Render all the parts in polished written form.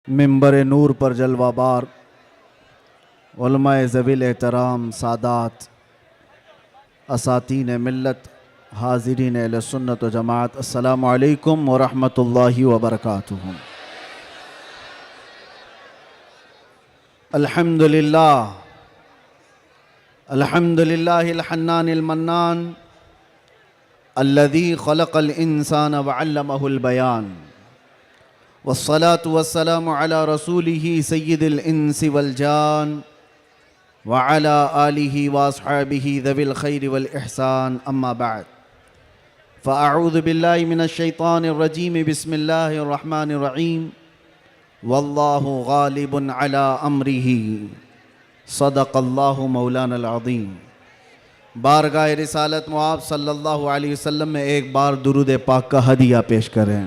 मिंबर नूर पर जलवाबार उलमाए ज़वील एहतराम सादात असातीन मिल्लत हाज़रीन अहले सुन्नत व जमात अस्सलामु अलैकुम व रहमतुल्लाहि व बरकातुहू। अल्हम्दुलिल्लाह अल्हम्दुलिल्लाहिल हन्नानिल मन्नान अल्लज़ी खलक़ल इंसान व अल्लमहुल बयान वस्सलातु वस्सलामु अला रसूलिही सय्यिदिल इंसि वल जान व अला आलिही व अस्हाबिही ज़विल खैरि वल इहसान अम्मा बाद फ़अऊज़ु बिल्लाहि मिनश शैतानिर रजीम बिस्मिल्लाहिर रहमानिर रहीम वल्लाहु गालिबुन अला अम्रिही सदक़ल्लाहु मौलानल अज़ीम। बारगाह रिसालत मुआब सल्लल्लाहु अलैहि वसल्लम में एक बार दुरूद पाक का हदिया पेश करें।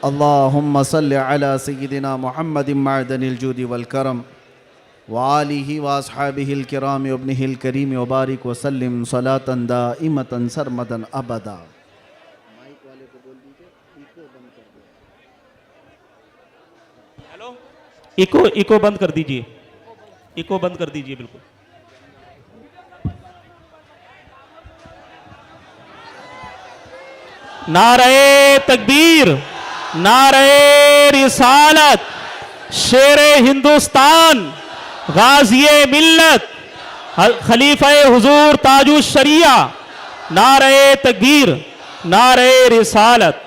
अल्लाहुम्मा सल्लि अला सय्यिदिना मुहम्मदिन मअदनिल जूदि वल करम व आलिहि व अस्हाबिहिल किराम व इब्निहिल करीम व बारिक व सल्लिम सलातन दाइमतन सरमदन अबदा। हेलो, इको बंद कर दीजिए, इको बंद कर दीजिए बिल्कुल। नारे तकबीर, नारे रिसालत, शेरे हिंदुस्तान, गाज़िए मिल्लत, खलीफा हुजूर ताजुश शरिया, नारे तकबीर, नारे रिसालत।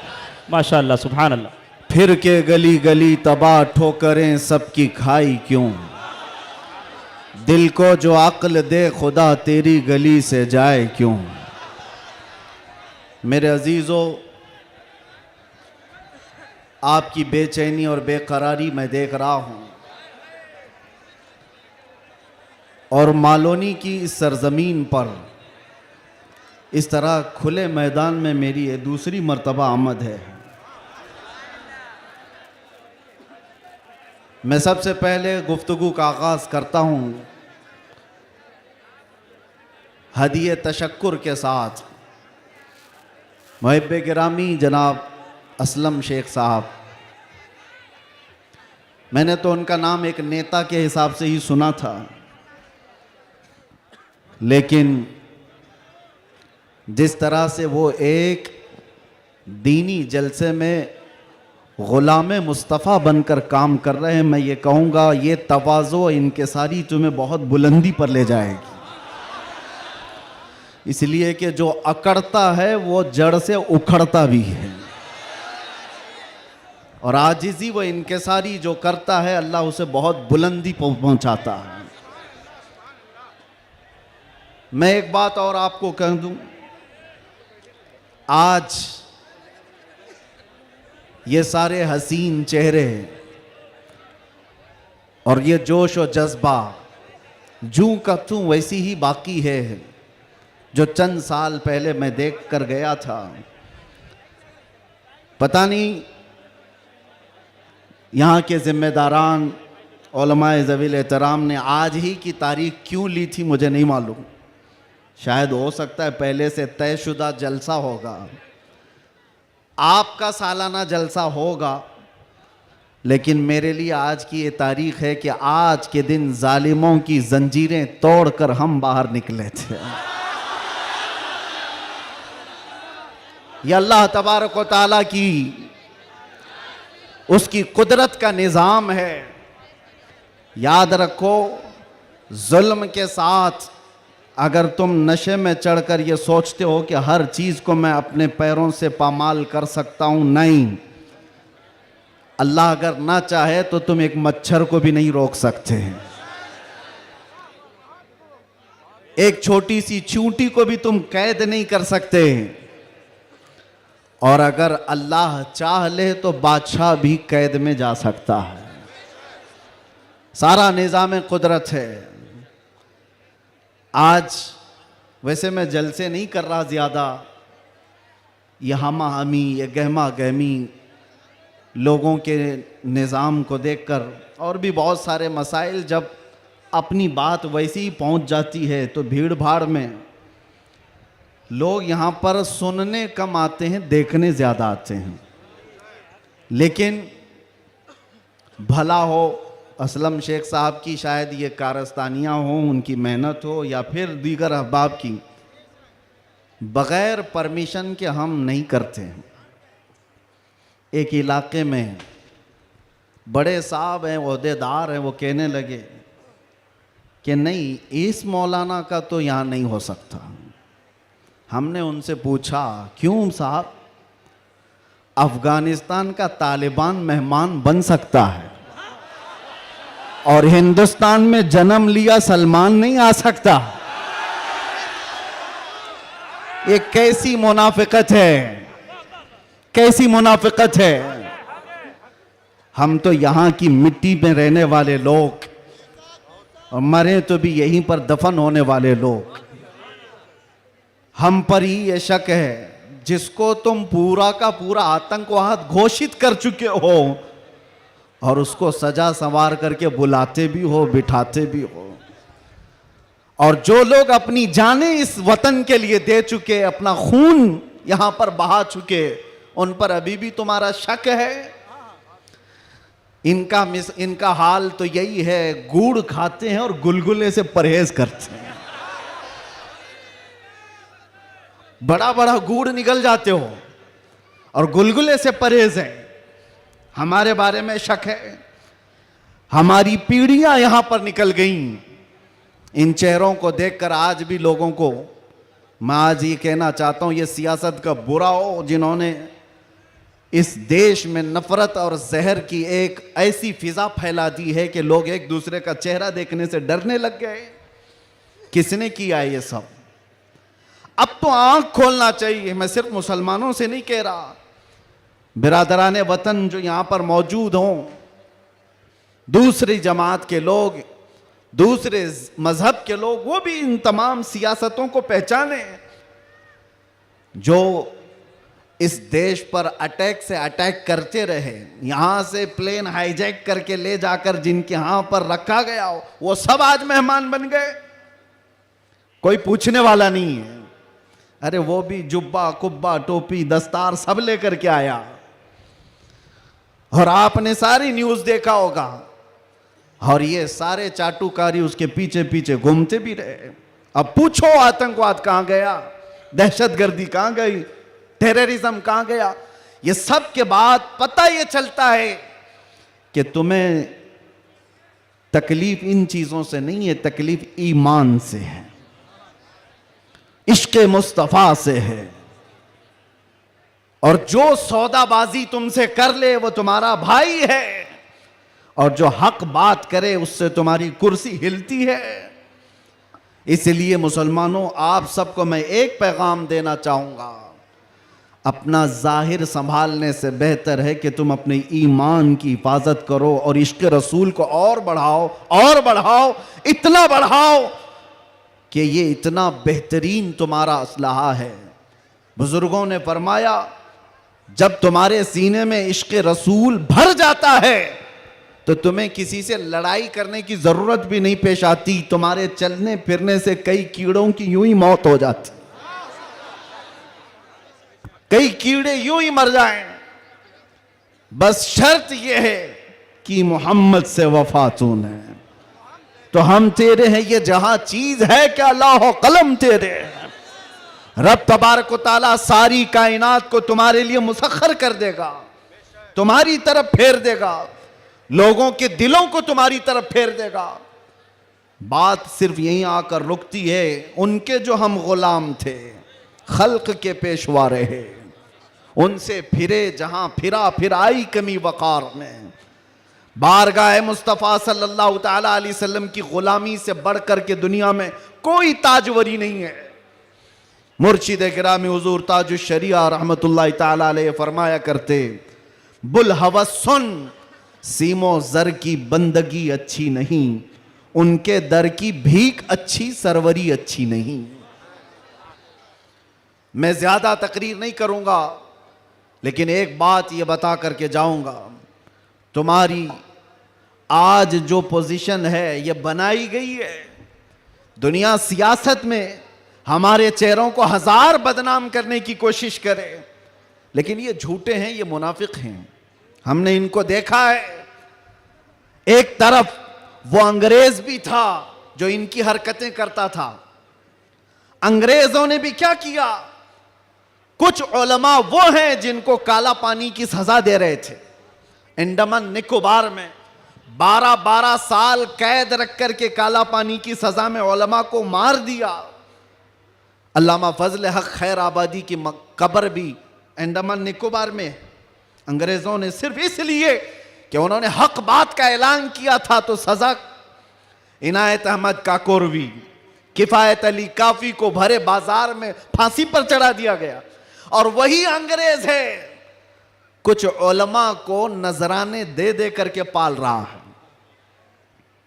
माशाअल्लाह, सुभान अल्लाह। फिर के गली गली तबाह ठोकरें सबकी खाई क्यों, दिल को जो अक्ल दे खुदा तेरी गली से जाए क्यों। मेरे अजीज़ों, आपकी बेचैनी और बेकरारी मैं देख रहा हूँ और मालोनी की इस सरजमीन पर इस तरह खुले मैदान में मेरी ये दूसरी मर्तबा आमद है। मैं सबसे पहले गुफ्तगू का आगाज़ करता हूँ हदिये तशक्कुर के साथ मुहिब्बे गिरामी जनाब असलम शेख साहब। मैंने तो उनका नाम एक नेता के हिसाब से ही सुना था, लेकिन जिस तरह से वो एक दीनी जलसे में ग़ुलाम मुस्तफ़ा बनकर काम कर रहे हैं, मैं ये कहूँगा ये तवाज़ो इनकिसारी तुम्हें बहुत बुलंदी पर ले जाएगी। इसलिए कि जो अकड़ता है वो जड़ से उखड़ता भी है, और आजिज़ी व इनकिसारी जो करता है अल्लाह उसे बहुत बुलंदी पहुँचाता है। मैं एक बात और आपको कह दूं, आज ये सारे हसीन चेहरे और ये जोश और जज्बा जूं का तूं वैसी ही बाकी है जो चंद साल पहले मैं देख कर गया था। पता नहीं यहाँ के ज़िम्मेदारान उलमाए ज़वील एहतराम ने आज ही की तारीख क्यों ली थी, मुझे नहीं मालूम। शायद हो सकता है पहले से तयशुदा जलसा होगा, आपका सालाना जलसा होगा, लेकिन मेरे लिए आज की ये तारीख है कि आज के दिन जालिमों की जंजीरें तोड़कर हम बाहर निकले थे। यह अल्लाह तबारक व तआला की उसकी कुदरत का निज़ाम है। याद रखो, जुल्म के साथ अगर तुम नशे में चढ़कर ये सोचते हो कि हर चीज़ को मैं अपने पैरों से पामाल कर सकता हूँ, नहीं, अल्लाह अगर ना चाहे तो तुम एक मच्छर को भी नहीं रोक सकते हैं, एक छोटी सी चींटी को भी तुम कैद नहीं कर सकते, और अगर अल्लाह चाह ले तो बादशाह भी कैद में जा सकता है। सारा निज़ाम कुदरत है। आज वैसे मैं जलसे नहीं कर रहा ज़्यादा, ये हमा हमी, ये गहमा गहमी लोगों के निज़ाम को देखकर, और भी बहुत सारे मसाइल जब अपनी बात वैसी ही पहुंच जाती है तो भीड़ भाड़ में लोग यहाँ पर सुनने कम आते हैं, देखने ज़्यादा आते हैं। लेकिन भला हो असलम शेख साहब की, शायद ये कारस्तानियाँ हों, उनकी मेहनत हो, या फिर दीगर अहबाब की, बग़ैर परमिशन के हम नहीं करते हैं। एक इलाके में बड़े साहब हैं, ओहदेदार हैं, वो कहने लगे कि नहीं, इस मौलाना का तो यहाँ नहीं हो सकता। हमने उनसे पूछा क्यों साहब? अफगानिस्तान का तालिबान मेहमान बन सकता है और हिंदुस्तान में जन्म लिया सलमान नहीं आ सकता। ये कैसी मुनाफिकत है, कैसी मुनाफिकत है। हम तो यहाँ की मिट्टी में रहने वाले लोग और मरे तो भी यहीं पर दफन होने वाले लोग, हम पर ही ये शक है जिसको तुम पूरा का पूरा आतंकवाद घोषित कर चुके हो और उसको सजा संवार करके बुलाते भी हो, बिठाते भी हो। और जो लोग अपनी जानें इस वतन के लिए दे चुके, अपना खून यहां पर बहा चुके, उन पर अभी भी तुम्हारा शक है। इनका हाल तो यही है, गुड़ खाते हैं और गुलगुले से परहेज करते हैं। बड़ा बड़ा गुड़ निकल जाते हो और गुलगुले से परहेज है। हमारे बारे में शक है। हमारी पीढ़ियां यहां पर निकल गईं। इन चेहरों को देखकर आज भी लोगों को मैं आज ये कहना चाहता हूं, ये सियासत का बुरा हो जिन्होंने इस देश में नफरत और जहर की एक ऐसी फिजा फैला दी है कि लोग एक दूसरे का चेहरा देखने से डरने लग गए। किसने किया ये सब? अब तो आंख खोलना चाहिए। मैं सिर्फ मुसलमानों से नहीं कह रहा, बिरादरान वतन जो यहां पर मौजूद हों, दूसरी जमात के लोग, दूसरे मजहब के लोग, वो भी इन तमाम सियासतों को पहचाने जो इस देश पर अटैक से अटैक करते रहे। यहां से प्लेन हाईजैक करके ले जाकर जिनके यहां पर रखा गया हो, वो सब आज मेहमान बन गए। कोई पूछने वाला नहीं है। अरे वो भी जुब्बा कुब्बा टोपी दस्तार सब लेकर के आया। और आपने सारी न्यूज देखा होगा, और ये सारे चाटुकारी उसके पीछे पीछे घूमते भी रहे। अब पूछो आतंकवाद कहां गया, दहशतगर्दी कहां गई, टेररिज्म कहां गया? ये सब के बाद पता ये चलता है कि तुम्हें तकलीफ इन चीजों से नहीं है, तकलीफ ईमान से है, इश्क मुस्तफा से है। और जो सौदाबाजी तुमसे कर ले वो तुम्हारा भाई है, और जो हक बात करे उससे तुम्हारी कुर्सी हिलती है। इसलिए मुसलमानों, आप सबको मैं एक पैगाम देना चाहूंगा, अपना जाहिर संभालने से बेहतर है कि तुम अपने ईमान की हिफाजत करो और इश्क रसूल को और बढ़ाओ, और बढ़ाओ, इतना बढ़ाओ कि ये इतना बेहतरीन तुम्हारा असलहा है। बुजुर्गों ने फरमाया, जब तुम्हारे सीने में इश्क रसूल भर जाता है तो तुम्हें किसी से लड़ाई करने की जरूरत भी नहीं पेश आती। तुम्हारे चलने फिरने से कई कीड़ों की यूं ही मौत हो जाती, कई कीड़े यूं ही मर जाएं। बस शर्त यह है कि मोहम्मद से वफा तूने, तो हम तेरे हैं। ये जहां चीज है क्या लाहो कलम तेरे। रब तबारक व तआला सारी कायनात को तुम्हारे लिए मुसख्खर कर देगा, तुम्हारी तरफ फेर देगा, लोगों के दिलों को तुम्हारी तरफ फेर देगा। बात सिर्फ यहीं आकर रुकती है। उनके जो हम गुलाम थे, खल्क के पेशवा रहे, उनसे फिरे जहां फिरा, फिर आई कमी वकार में। बारगाह मुस्तफ़ा सल्लल्लाहु ताला अलैहि वसल्लम की गुलामी से बढ़कर के दुनिया में कोई ताजवरी नहीं है। मुर्शिद गिरामी हुजूर ताजुश शरिया रहमतुल्लाह ताला अलैह फरमाया करते, बुल हवस सुन, सीमो जर की बंदगी अच्छी नहीं, उनके दर की भीख अच्छी, सरवरी अच्छी नहीं। मैं ज्यादा तकरीर नहीं करूंगा, लेकिन एक बात यह बता करके जाऊंगा, तुम्हारी आज जो पोजीशन है ये बनाई गई है। दुनिया सियासत में हमारे चेहरों को हजार बदनाम करने की कोशिश करे, लेकिन ये झूठे हैं, ये मुनाफिक हैं। हमने इनको देखा है। एक तरफ वो अंग्रेज भी था जो इनकी हरकतें करता था। अंग्रेजों ने भी क्या किया, कुछ उलमा वो हैं जिनको काला पानी की सजा दे रहे थे। अंडमान निकोबार में 12-12 साल कैद रख करके काला पानी की सजा में उलमा को मार दिया। अल्लामा फजल हक खैर आबादी की कब्र भी अंडमान निकोबार में है। अंग्रेजों ने सिर्फ इसलिए कि उन्होंने हक बात का ऐलान किया था तो सजा इनायत अहमद काकोरवी, किफायत अली काफी को भरे बाजार में फांसी पर चढ़ा दिया गया। और वही अंग्रेज है कुछ उलमा को नजराने दे दे करके पाल रहा है।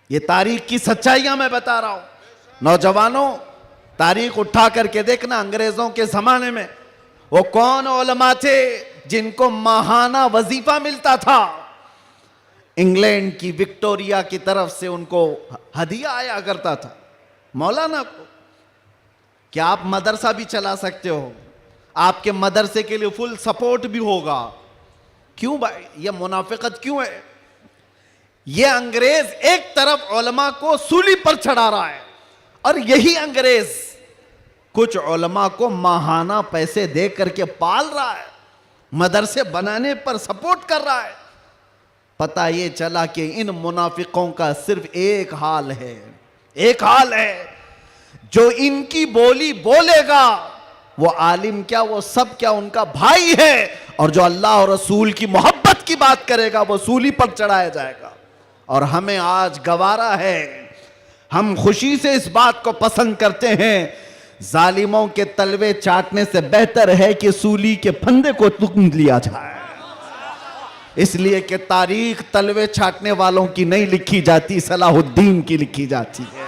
ये तारीख की सच्चाइयां मैं बता रहा हूं। नौजवानों, तारीख उठा करके देखना, अंग्रेजों के जमाने में वो कौन उलमा थे जिनको माहाना वजीफा मिलता था। इंग्लैंड की विक्टोरिया की तरफ से उनको हदिया आया करता था। मौलाना को क्या आप मदरसा भी चला सकते हो, आपके मदरसे के लिए फुल सपोर्ट भी होगा। क्यों भाई, यह मुनाफिकत क्यों है? यह अंग्रेज एक तरफ उलमा को सूली पर चढ़ा रहा है और यही अंग्रेज कुछ उलमा को माहाना पैसे दे करके पाल रहा है, मदरसे बनाने पर सपोर्ट कर रहा है। पता ये चला कि इन मुनाफिकों का सिर्फ एक हाल है, एक हाल है, जो इनकी बोली बोलेगा वो आलिम क्या, वो सब क्या उनका भाई है, और जो अल्लाह और रसूल की मोहब्बत की बात करेगा वो सूली पर चढ़ाया जाएगा। और हमें आज गवारा है, हम खुशी से इस बात को पसंद करते हैं, जालिमों के तलवे चाटने से बेहतर है कि सूली के फंदे को तुम लिया जाए। इसलिए कि तारीख तलवे छाटने वालों की नहीं लिखी जाती, सलाहुद्दीन की लिखी जाती है।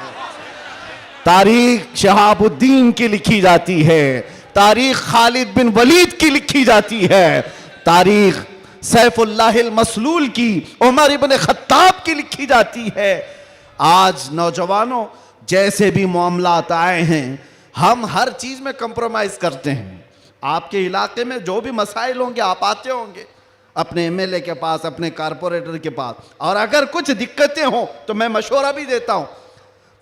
तारीख शहाबुद्दीन की लिखी जाती है, तारीख खालिद बिन वलीद की लिखी जाती है, तारीख सैफुल्लाहिल मसलूल की, उमर इब्न खत्ताब की लिखी जाती है। आज नौजवानों, जैसे भी मामलात आए हैं, हम हर चीज में कंप्रोमाइज करते हैं। आपके इलाके में जो भी मसाइल होंगे आप आते होंगे अपने एमएलए के पास, अपने कारपोरेटर के पास, और अगर कुछ दिक्कतें हो तो मैं मशवरा भी देता हूं।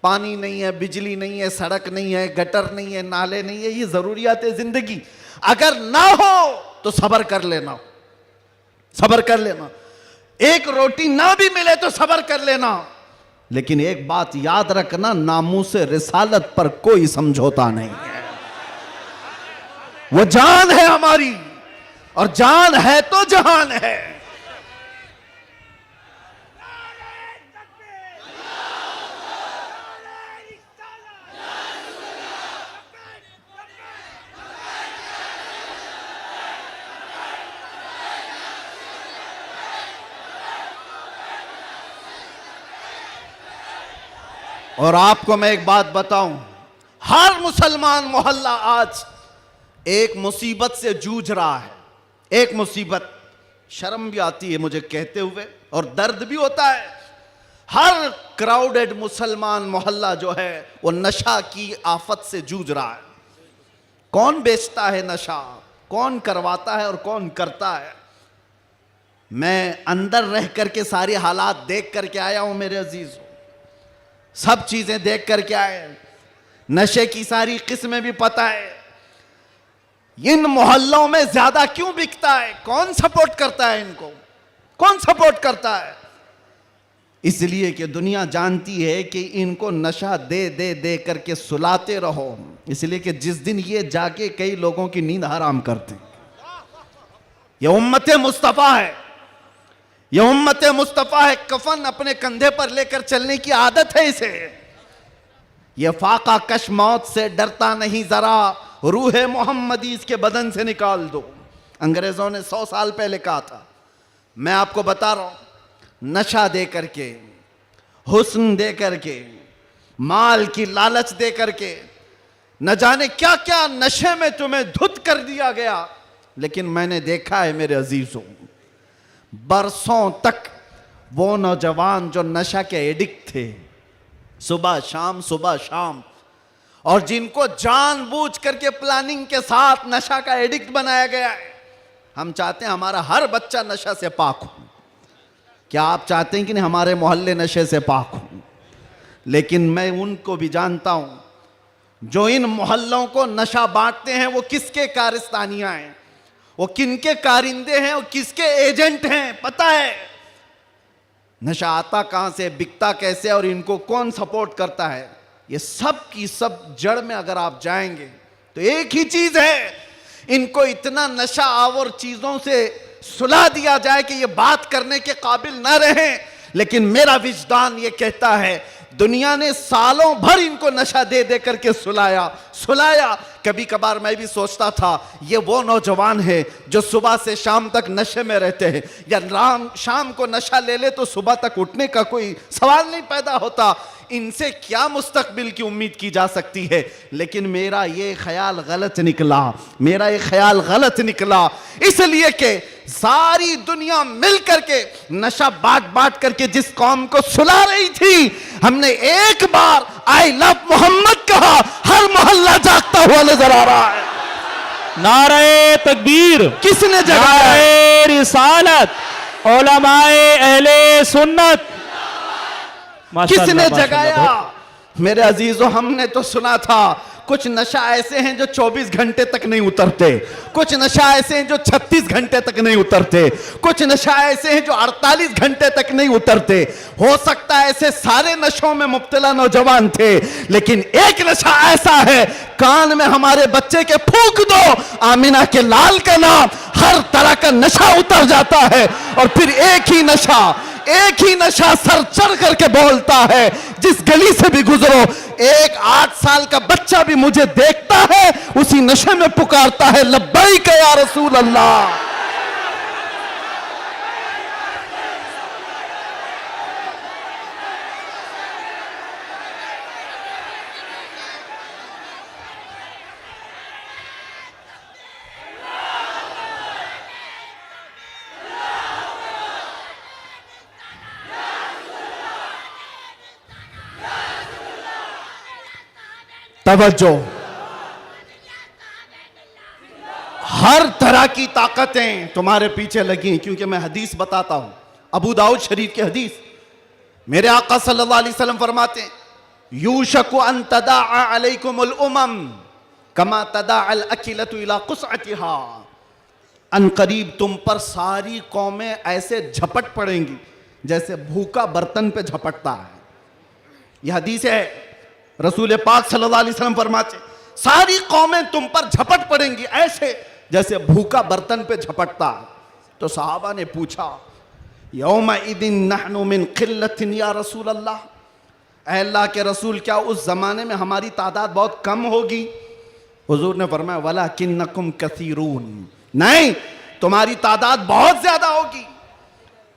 पानी नहीं है, बिजली नहीं है, सड़क नहीं है, गटर नहीं है, नाले नहीं है, ये जरूरियात है जिंदगी। अगर ना हो तो सब्र कर लेना, सब्र कर लेना। एक रोटी ना भी मिले तो सब्र कर लेना, लेकिन एक बात याद रखना, नामूसे रिसालत पर कोई समझौता नहीं है। वो जान है हमारी, और जान है तो जहान है। और आपको मैं एक बात बताऊं, हर मुसलमान मोहल्ला आज एक मुसीबत से जूझ रहा है। एक मुसीबत, शर्म भी आती है मुझे कहते हुए और दर्द भी होता है। हर क्राउडेड मुसलमान मोहल्ला जो है वो नशा की आफत से जूझ रहा है। कौन बेचता है नशा, कौन करवाता है और कौन करता है? मैं अंदर रह करके सारे हालात देख करके आया हूं मेरे अजीज, सब चीजें देख करके आए, नशे की सारी किस्में भी पता है। इन मोहल्लों में ज्यादा क्यों बिकता है, कौन सपोर्ट करता है इनको, कौन सपोर्ट करता है? इसलिए कि दुनिया जानती है कि इनको नशा दे दे दे करके सुलाते रहो, इसलिए कि जिस दिन ये जाके कई लोगों की नींद हराम करते। ये उम्मत मुस्तफ़ा है, ये उम्मत मुस्तफ़ा है। कफन अपने कंधे पर लेकर चलने की आदत है इसे। ये फाका कश मौत से डरता नहीं जरा, रूह मोहम्मदी इसके बदन से निकाल दो। अंग्रेजों ने 100 साल पहले कहा था। मैं आपको बता रहा हूं, नशा दे करके, हुस्न दे करके, माल की लालच दे करके, न जाने क्या क्या नशे में तुम्हें धुत कर दिया गया। लेकिन मैंने देखा है मेरे अजीजों, बरसों तक वो नौजवान जो नशा के एडिक्ट थे, सुबह शाम, और जिनको जानबूझ करके प्लानिंग के साथ नशा का एडिक्ट बनाया गया है। हम चाहते हैं हमारा हर बच्चा नशा से पाक हो, क्या आप चाहते हैं कि नहीं हमारे मोहल्ले नशे से पाक हो? लेकिन मैं उनको भी जानता हूं जो इन मोहल्लों को नशा बांटते हैं वो किसके कारस्तानियां हैं, वो किनके कारिंदे हैं, वो किसके एजेंट हैं, पता है। नशा आता कहां से, बिकता कैसे और इनको कौन सपोर्ट करता है, ये सब की सब जड़ में अगर आप जाएंगे तो एक ही चीज है, इनको इतना नशा आवर चीजों से सुला दिया जाए कि ये बात करने के काबिल ना रहे। लेकिन मेरा विजदान ये कहता है दुनिया ने सालों भर इनको नशा दे दे करके सुलाया। कभी कभार मैं भी सोचता था ये वो नौजवान है जो सुबह से शाम तक नशे में रहते हैं, या शाम को नशा ले ले तो सुबह तक उठने का कोई सवाल नहीं पैदा होता, इनसे क्या मुस्तकबिल की उम्मीद की जा सकती है। लेकिन मेरा ये ख्याल गलत निकला, इसलिए कि सारी दुनिया मिल करके नशा बांट करके जिस कौम को सुला रही थी, हमने एक बार आई लव मोहम्मद कहा, हर मोहल्ला जागता हुआ नजर आ रहा है। नारे तकबीर, किसने जगाया? नारे रिसालत, उलमाए अहले सुन्नत, किसने जगाया? मेरे अजीजों, हमने तो सुना था कुछ नशा ऐसे हैं जो 24 घंटे तक नहीं उतरते, कुछ नशा ऐसे हैं जो 36 घंटे तक नहीं उतरते, कुछ नशा ऐसे हैं जो 48 घंटे तक नहीं उतरते। हो सकता है ऐसे सारे नशों में मुब्तला नौजवान थे, लेकिन एक नशा ऐसा है, कान में हमारे बच्चे के फूंक दो आमिना के लाल का नाम, हर तरह का नशा उतर जाता है। और फिर एक ही नशा सर चढ़ करके बोलता है, जिस गली से भी गुजरो एक 8 साल का बच्चा भी मुझे देखता है, उसी नशे में पुकारता है लब्बैक या रसूल अल्लाह। तवज्जो, हर तरह की ताकतें तुम्हारे पीछे लगी हैं, क्योंकि मैं हदीस बताता हूं, अबू दाऊद शरीफ की हदीस। मेरे आका सल्लल्लाहु अलैहि वसल्लम फरमाते हैं, यूशकु अन तदाअ अलैकुमुल उमम कमा तदाअल अकिलतु इला कुसअतिहा। अन करीब तुम पर सारी कौमें ऐसे झपट पड़ेंगी जैसे भूखा बर्तन पे झपटता है। यह हदीस है, रसूल पाक सल्लल्लाहु अलैहि वसल्लम फरमाते, सारी कौमें तुम पर झपट पड़ेंगी ऐसे जैसे भूखा बर्तन पे झपटता। तो सहाबा ने पूछा, यौमा इदिन नहनु मिन किल्लतिन या रसूल अल्लाह, ऐ अल्लाह के रसूल क्या उस जमाने में हमारी तादाद बहुत कम होगी? हुजूर ने फरमाया, वलाकिन्नकुम कसीरून, नहीं तुम्हारी तादाद बहुत ज्यादा होगी,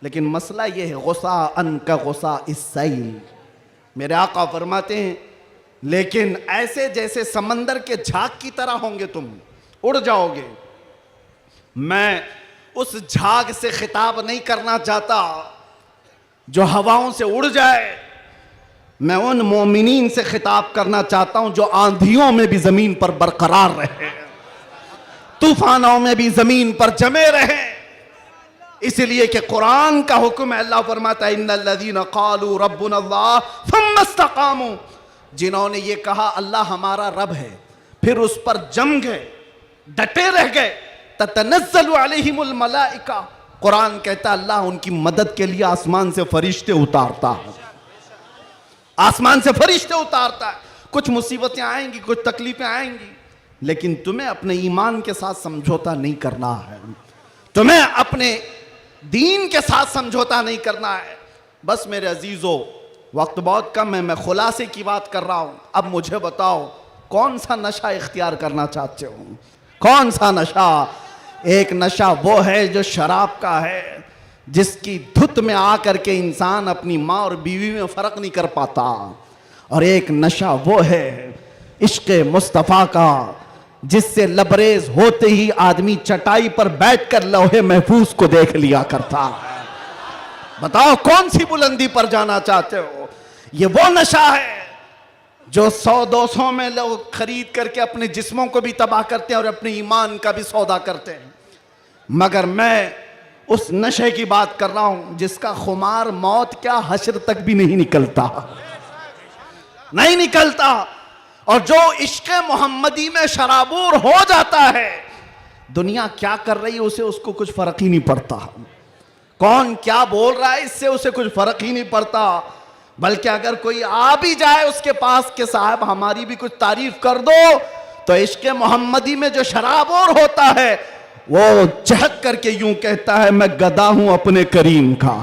लेकिन मसला यह है गुस्सा अन का गुस्सा इस्सैल। मेरे आका फरमाते हैं, लेकिन ऐसे जैसे समंदर के झाग की तरह होंगे, तुम उड़ जाओगे। मैं उस झाग से खिताब नहीं करना चाहता जो हवाओं से उड़ जाए, मैं उन मोमिनीन से खिताब करना चाहता हूं जो आंधियों में भी जमीन पर बरकरार रहे, तूफानों में भी जमीन पर जमे रहे। इसलिए कि कुरान का हुक्म है, अल्लाह फरमाता है, इन्नल्लज़ीना क़ालू रब्बुनल्लाह थुम्मा इस्तक़ामू, जिन्होंने ये कहा अल्लाह हमारा रब है, फिर उस पर जम गए, डटे रह गए, ततनज़्ज़लु अलैहिमुल मलाइका, कुरान कहता है अल्लाह उनकी मदद के लिए आसमान से फरिश्ते उतारता है, आसमान से फरिश्ते उतारता है। कुछ मुसीबतें आएंगी, कुछ तकलीफें आएंगी, लेकिन तुम्हें अपने ईमान के साथ समझौता नहीं करना है, तुम्हें अपने दीन के साथ समझौता नहीं करना है। बस मेरे अजीजों, वक्त बहुत कम है, मैं खुलासे की बात कर रहा हूं। अब मुझे बताओ कौन सा नशा इख्तियार करना चाहते हो? कौन सा नशा? एक नशा वो है जो शराब का है, जिसकी धुत में आकर के इंसान अपनी माँ और बीवी में फर्क नहीं कर पाता। और एक नशा वो है इश्क मुस्तफ़ा का, जिससे लबरेज होते ही आदमी चटाई पर बैठकर लौहे महफूज को देख लिया करता है। बताओ कौन सी बुलंदी पर जाना चाहते हो? ये वो नशा है जो 100-200 में लोग खरीद करके अपने जिस्मों को भी तबाह करते हैं और अपने ईमान का भी सौदा करते हैं। मगर मैं उस नशे की बात कर रहा हूं जिसका खुमार मौत क्या हश्र तक भी नहीं निकलता, नहीं निकलता। और जो इश्क मोहम्मदी में शराबूर हो जाता है, दुनिया क्या कर रही है उसे उसको कुछ फर्क ही नहीं पड़ता, कौन क्या बोल रहा है इससे उसे कुछ फर्क ही नहीं पड़ता। बल्कि अगर कोई आ भी जाए उसके पास के साहब हमारी भी कुछ तारीफ कर दो, तो इश्क मोहम्मदी में जो शराबोर होता है वो चहक करके यूं कहता है मैं गदा हूं अपने करीम का,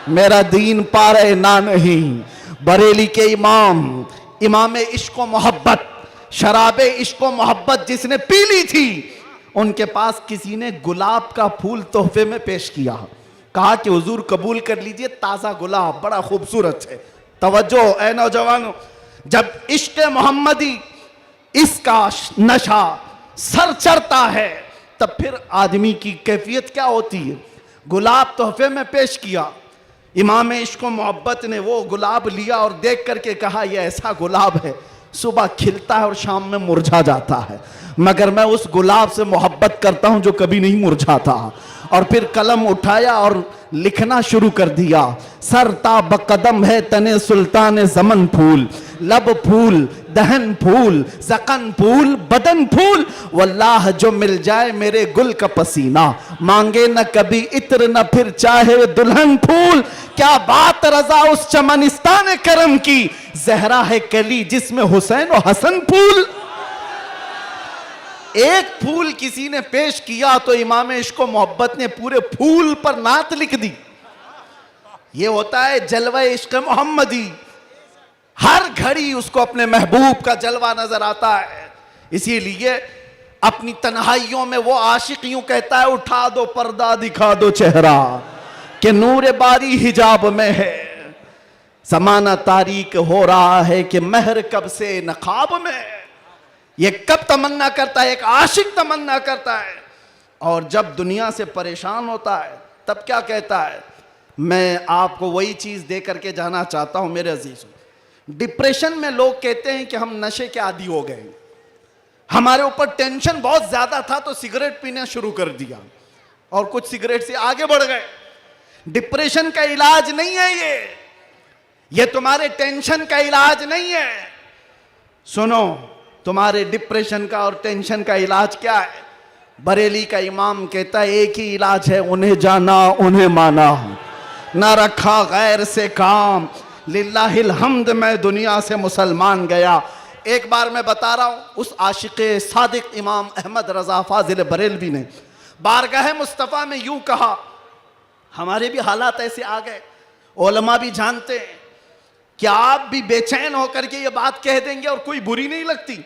मेरा दीन पारे ना नहीं। बरेली के इमाम इश्क मोहब्बत, शराबे इश्क मोहब्बत जिसने पी ली थी, उनके पास किसी ने गुलाब का फूल तोहफे में पेश किया, कहा कि हुजूर कबूल कर लीजिए, ताज़ा गुलाब बड़ा खूबसूरत है। तवज्जो ए नौजवानों, जब इश्क मोहम्मदी इसका नशा सर चढ़ता है तब फिर आदमी की कैफियत क्या होती है। गुलाब तोहफे में पेश किया, इमाम इश्क मोहब्बत ने वो गुलाब लिया और देख करके कहा यह ऐसा गुलाब है सुबह खिलता है और शाम में मुरझा जाता है, मगर मैं उस गुलाब से मोहब्बत करता हूं जो कभी नहीं मुरझाता। और फिर कलम उठाया और लिखना शुरू कर दिया, सरता बकदम है तने सुल्तान ज़मन फूल, लब फूल दहन फूल ज़कन फूल बदन फूल, वल्लाह जो मिल जाए मेरे गुल का पसीना, मांगे न कभी इत्र न फिर चाहे दुल्हन फूल। क्या बात रजा उस चमनिस्तान करम की, जहरा है कली जिसमें हुसैन और हसन फूल। एक फूल किसी ने पेश किया तो इमाम इश्क मोहब्बत ने पूरे फूल पर नात लिख दी। ये होता है जलवा इश्क मोहम्मदी, हर घड़ी उसको अपने महबूब का जलवा नजर आता है। इसीलिए अपनी तन्हाइयों में वो आशिक यूं कहता है उठा दो पर्दा दिखा दो चेहरा, कि नूर बारी हिजाब में है, समाना तारीक हो रहा है कि महर कब से नकाब में। ये कब तमन्ना करता है, एक आशिक तमन्ना करता है, और जब दुनिया से परेशान होता है तब क्या कहता है, मैं आपको वही चीज दे करके जाना चाहता हूं मेरे अजीजों। डिप्रेशन में लोग कहते हैं कि हम नशे के आदी हो गए, हमारे ऊपर टेंशन बहुत ज्यादा था तो सिगरेट पीना शुरू कर दिया और कुछ सिगरेट से आगे बढ़ गए। डिप्रेशन का इलाज नहीं है ये तुम्हारे टेंशन का इलाज नहीं है। सुनो, तुम्हारे डिप्रेशन का और टेंशन का इलाज क्या है? बरेली का इमाम कहता है एक ही इलाज है, उन्हें जाना उन्हें माना, ना रखा गैर से काम, लिल्लाहिल हम्द मैं दुनिया से मुसलमान गया। एक बार मैं बता रहा हूं, उस आशिक़े सादिक इमाम अहमद रजा फाजिल बरेलवी ने बारगाह मुस्तफ़ा में यूं कहा, हमारे भी हालात ऐसे आ गए, उलमा भी जानते हैं कि आप भी बेचैन होकर के ये बात कह देंगे और कोई बुरी नहीं लगती।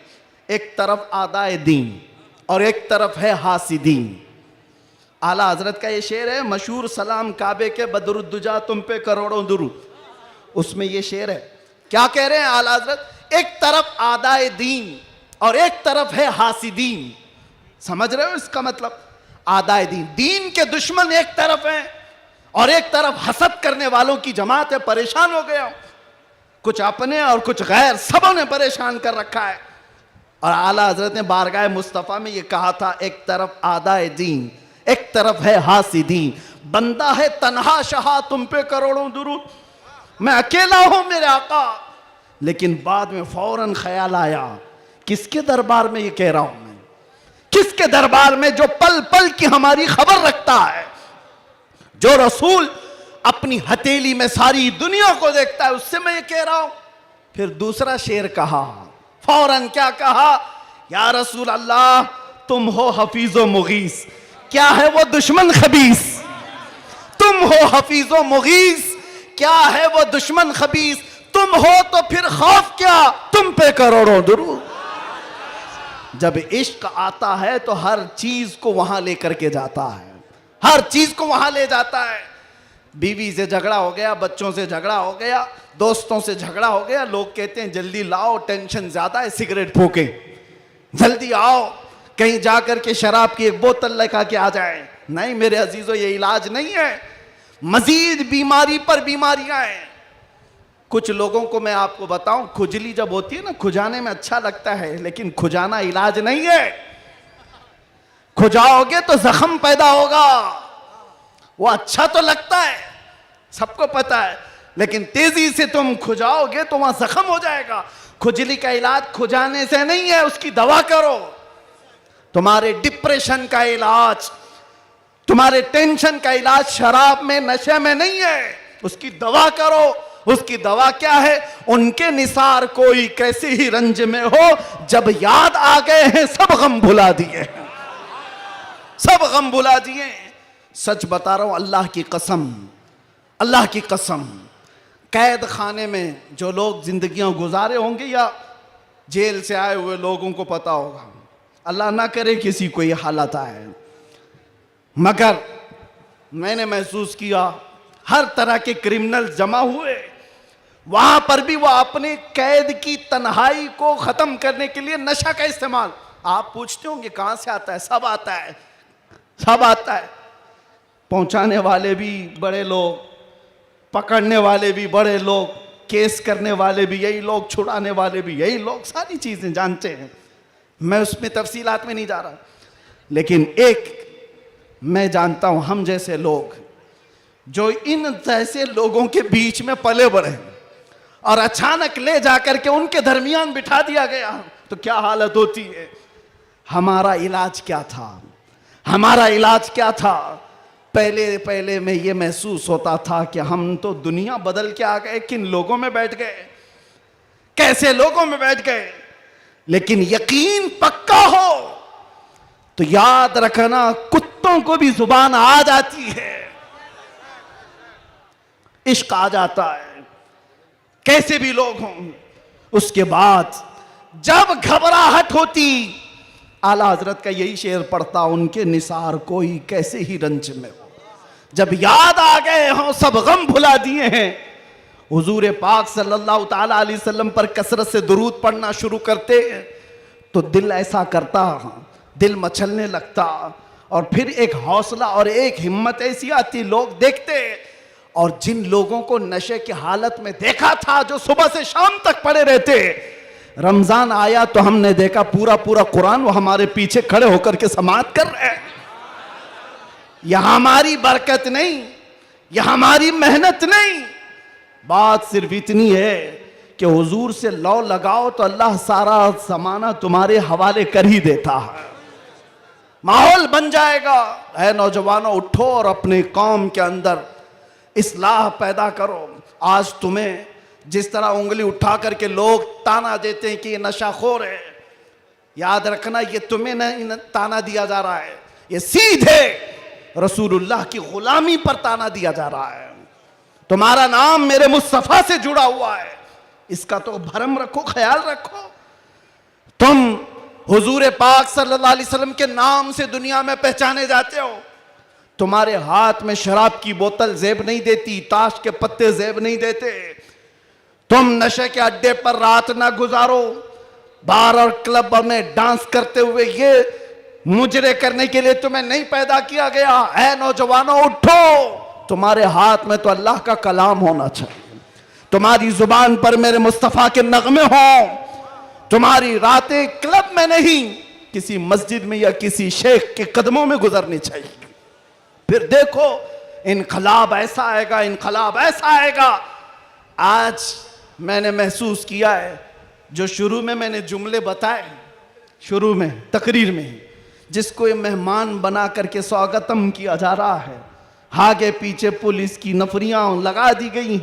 एक तरफ आदाए दीन और एक तरफ है हासिदीन। आला हजरत का ये शेर है मशहूर, सलाम काबे के बदरुद्दुजा तुम पे करोड़ों दुरूद, उसमें ये शेर है। क्या कह रहे हैं आला हजरत? एक तरफ आदाए दीन और एक तरफ है हासिदीन। समझ रहे हो इसका मतलब? आदाए दीन, दीन के दुश्मन एक तरफ हैं और एक तरफ हसद करने वालों की जमात है। परेशान हो गया, कुछ अपने और कुछ गैर, सबों ने परेशान कर रखा है। और आला हजरत ने बारगाह मुस्तफ़ा में ये कहा था, एक तरफ आदाए दीन एक तरफ है हासिदीन, बंदा है तन्हा शहा तुम पे करोड़ों दुरूद, मैं अकेला हूं मेरे आका। लेकिन बाद में फौरन ख्याल आया, किसके दरबार में ये कह रहा हूं मैं? किसके दरबार में जो पल पल की हमारी खबर रखता है, जो रसूल अपनी हथेली में सारी दुनिया को देखता है, उससे मैं ये कह रहा हूं। फिर दूसरा शेर कहा, फौरन क्या कहा? या रसूल अल्लाह तुम हो हफीजो मुगीस, क्या है वो दुश्मन खबीस? तुम हो हफीजो मुगीस, क्या है वो दुश्मन खबीस? तुम हो तो फिर खौफ क्या, तुम पे करोड़ों दुरूद। जब इश्क आता है तो हर चीज को वहां लेकर के जाता है, हर चीज को वहां ले जाता है। बीवी से झगड़ा हो गया, बच्चों से झगड़ा हो गया, दोस्तों से झगड़ा हो गया, लोग कहते हैं जल्दी लाओ, टेंशन ज्यादा है, सिगरेट फूके, जल्दी आओ, कहीं जाकर के शराब की एक बोतल लेकर के आ जाए। नहीं मेरे अजीजों, ये इलाज नहीं है, मजीद बीमारी पर बीमारियां हैं। कुछ लोगों को मैं आपको बताऊं, खुजली जब होती है ना, खुजाने में अच्छा लगता है, लेकिन खुजाना इलाज नहीं है। खुजाओगे तो जख्म पैदा होगा। वो अच्छा तो लगता है, सबको पता है, लेकिन तेजी से तुम खुजाओगे तो वहां जख्म हो जाएगा। खुजली का इलाज खुजाने से नहीं है, उसकी दवा करो। तुम्हारे डिप्रेशन का इलाज, तुम्हारे टेंशन का इलाज शराब में, नशे में नहीं है, उसकी दवा करो। उसकी दवा क्या है? उनके निसार कोई कैसे ही रंज में हो, जब याद आ गए हैं सब गम भुला दिए, सब गम भुला दिए। सच बता रहा हूं, अल्लाह की कसम, अल्लाह की कसम, कैद खाने में जो लोग जिंदगियां गुजारे होंगे या जेल से आए हुए लोगों को पता होगा, अल्लाह ना करे किसी को ये हालत आए, मगर मैंने महसूस किया हर तरह के क्रिमिनल जमा हुए, वहां पर भी वो अपने कैद की तन्हाई को खत्म करने के लिए नशा का इस्तेमाल। आप पूछते होंगे कहां से आता है? सब आता है, सब आता है। पहुंचाने वाले भी बड़े लोग, पकड़ने वाले भी बड़े लोग, केस करने वाले भी यही लोग, छुड़ाने वाले भी यही लोग, सारी चीजें जानते हैं। मैं उसमें तफसीलात में नहीं जा रहा, लेकिन एक मैं जानता हूं, हम जैसे लोग जो इन जैसे लोगों के बीच में पले बढ़े और अचानक ले जाकर के उनके दरमियान बिठा दिया गया, तो क्या हालत होती है। हमारा इलाज क्या था? हमारा इलाज क्या था? पहले पहले में ये महसूस होता था कि हम तो दुनिया बदल के आ गए, किन लोगों में बैठ गए, कैसे लोगों में बैठ गए। लेकिन यकीन पक्का हो तो याद रखना, कुत्तों को भी जुबान आ जाती है, इश्क आ जाता है, कैसे भी लोग हों। उसके बाद जब घबराहट होती, आला हजरत का यही शेर पढ़ता, उनके निसार कोई कैसे ही रंज में हो, जब याद आ गए हों सब गम भुला दिए हैं। हुजूर पाक सल्लल्लाहु ताला अलैहि वसल्लम पर कसरत से दुरूद पढ़ना शुरू करते तो दिल ऐसा करता, दिल मचलने लगता, और फिर एक हौसला और एक हिम्मत ऐसी आती, लोग देखते। और जिन लोगों को नशे की हालत में देखा था, जो सुबह से शाम तक पड़े रहते, रमजान आया तो हमने देखा पूरा पूरा कुरान वो हमारे पीछे खड़े होकर के समाअत कर रहे हैं। यह हमारी बरकत नहीं, यह हमारी मेहनत नहीं, बात सिर्फ इतनी है कि हुजूर से लौ लगाओ तो अल्लाह सारा जमाना तुम्हारे हवाले कर ही देता है, माहौल बन जाएगा। ऐ नौजवानों, उठो और अपने कौम के अंदर इस्लाह पैदा करो। आज तुम्हें जिस तरह उंगली उठा करके लोग ताना देते हैं कि ये नशाखोर है, याद रखना ये तुम्हें नहीं ताना दिया जा रहा है, ये सीधे रसूलुल्लाह की गुलामी पर ताना दिया जा रहा है। तुम्हारा नाम मेरे मुस्तफा से जुड़ा हुआ है, इसका तो भरम रखो, ख्याल रखो। तुम हुजूर पाक सल्लल्लाहु अलैहि वसल्लम के नाम से दुनिया में पहचाने जाते हो। तुम्हारे हाथ में शराब की बोतल जेब नहीं देती, ताश के पत्ते जेब नहीं देते। तुम नशे के अड्डे पर रात ना गुजारो, बार और क्लब में डांस करते हुए ये मुजरे करने के लिए तुम्हें नहीं पैदा किया गया। ऐ नौजवानों, उठो, तुम्हारे हाथ में तो अल्लाह का कलाम होना चाहिए, तुम्हारी जुबान पर मेरे मुस्तफा के नगमे हों, तुम्हारी रातें क्लब में नहीं, किसी मस्जिद में या किसी शेख के कदमों में गुजरनी चाहिए। फिर देखो इनकलाब ऐसा आएगा, इनकलाब ऐसा आएगा। आज मैंने महसूस किया है, जो शुरू में मैंने जुमले बताए, शुरू में तकरीर में, जिसको ये मेहमान बना करके स्वागतम किया जा रहा है, आगे पीछे पुलिस की नफरियां लगा दी गई,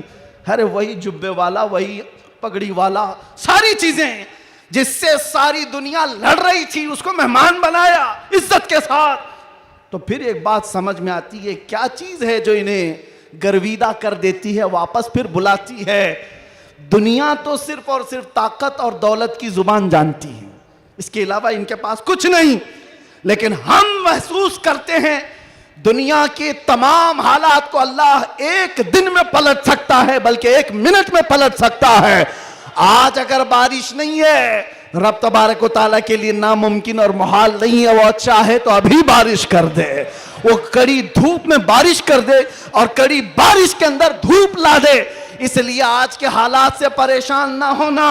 अरे वही जुब्बे वाला, वही पगड़ी वाला, सारी चीजें जिससे सारी दुनिया लड़ रही थी, उसको मेहमान बनाया इज्जत के साथ। तो फिर एक बात समझ में आती है, क्या चीज है जो इन्हें गर्विदा कर देती है, वापस फिर बुलाती है। दुनिया तो सिर्फ और सिर्फ ताकत और दौलत की जुबान जानती है, इसके अलावा इनके पास कुछ नहीं। लेकिन हम महसूस करते हैं दुनिया के तमाम हालात को अल्लाह एक दिन में पलट सकता है, बल्कि एक मिनट में पलट सकता है। आज अगर बारिश नहीं है, रब तबारक व तआला के लिए नामुमकिन और मुहाल नहीं है, वो चाहे तो अभी बारिश कर दे, वो कड़ी धूप में बारिश कर दे और कड़ी बारिश के अंदर धूप ला दे। इसलिए आज के हालात से परेशान ना होना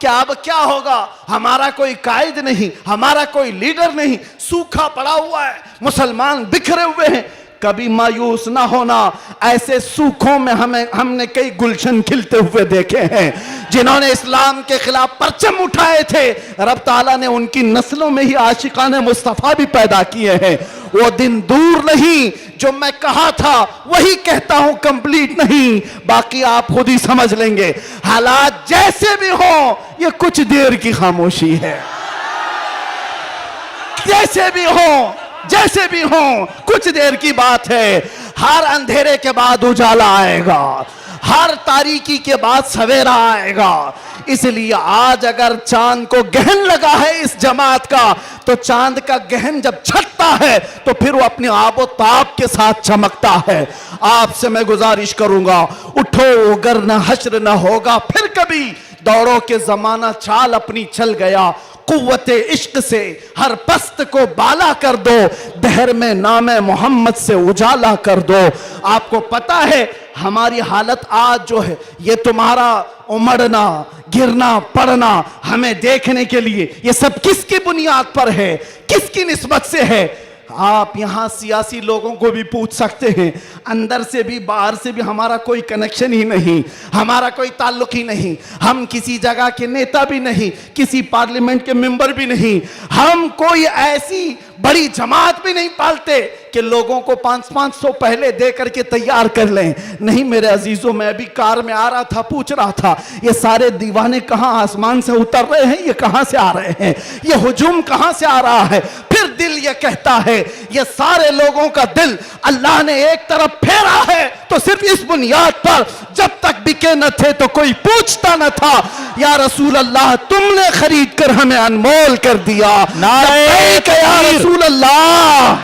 कि अब क्या होगा, हमारा कोई कायद नहीं, हमारा कोई लीडर नहीं, सूखा पड़ा हुआ है, मुसलमान बिखरे हुए हैं। कभी मायूस ना होना। ऐसे सूखों में हमने कई गुलशन खिलते हुए देखे हैं। जिन्होंने इस्लाम के खिलाफ परचम उठाए थे, रब ताला ने उनकी नस्लों में ही आशिकाने मुस्तफा भी पैदा किए हैं। वो दिन दूर नहीं, जो मैं कहा था वही कहता हूं, कंप्लीट नहीं, बाकी आप खुद ही समझ लेंगे। हालात जैसे भी हो, ये कुछ देर की खामोशी है। जैसे भी हो कुछ देर की बात है। हर अंधेरे के बाद उजाला आएगा, हर तारीकी के बाद सवेरा आएगा। इसलिए आज अगर चांद को गहन लगा है इस जमात का, तो चांद का गहन जब छटता है तो फिर वो अपने आबो ताब के साथ चमकता है। आपसे मैं गुजारिश करूंगा, उठो अगर न हश्र न होगा फिर कभी, दौड़ो के जमाना चाल अपनी चल गया। कुव्वते इश्क से हर पस्त को बाला कर दो, दहर में नामे मोहम्मद से उजाला कर दो। आपको पता है हमारी हालत आज जो है, ये तुम्हारा उमड़ना गिरना पड़ना हमें देखने के लिए, ये सब किसकी बुनियाद पर है, किसकी निस्बत से है? आप यहां सियासी लोगों को भी पूछ सकते हैं, अंदर से भी बाहर से भी हमारा कोई कनेक्शन ही नहीं, हमारा कोई ताल्लुक ही नहीं। हम किसी जगह के नेता भी नहीं, किसी पार्लियामेंट के मेंबर भी नहीं, हम कोई ऐसी बड़ी जमात भी नहीं पालते कि लोगों को 500-500 पहले दे करके तैयार कर लें। नहीं मेरे अजीजों, मैं भी कार में आ रहा था, पूछ रहा था ये सारे दीवाने कहां आसमान से उतर रहे हैं, ये कहां से आ रहे हैं, ये हुजूम कहां से आ रहा है? फिर दिल ये कहता है ये सारे लोगों का दिल अल्लाह ने एक तरफ फेरा है, तो सिर्फ इस बुनियाद पर जब तक बिके न थे तो कोई पूछता न था, या रसूल अल्लाह तुमने खरीद कर हमें अनमोल कर दिया। नारे तकबीर। या रसूल अल्लाह।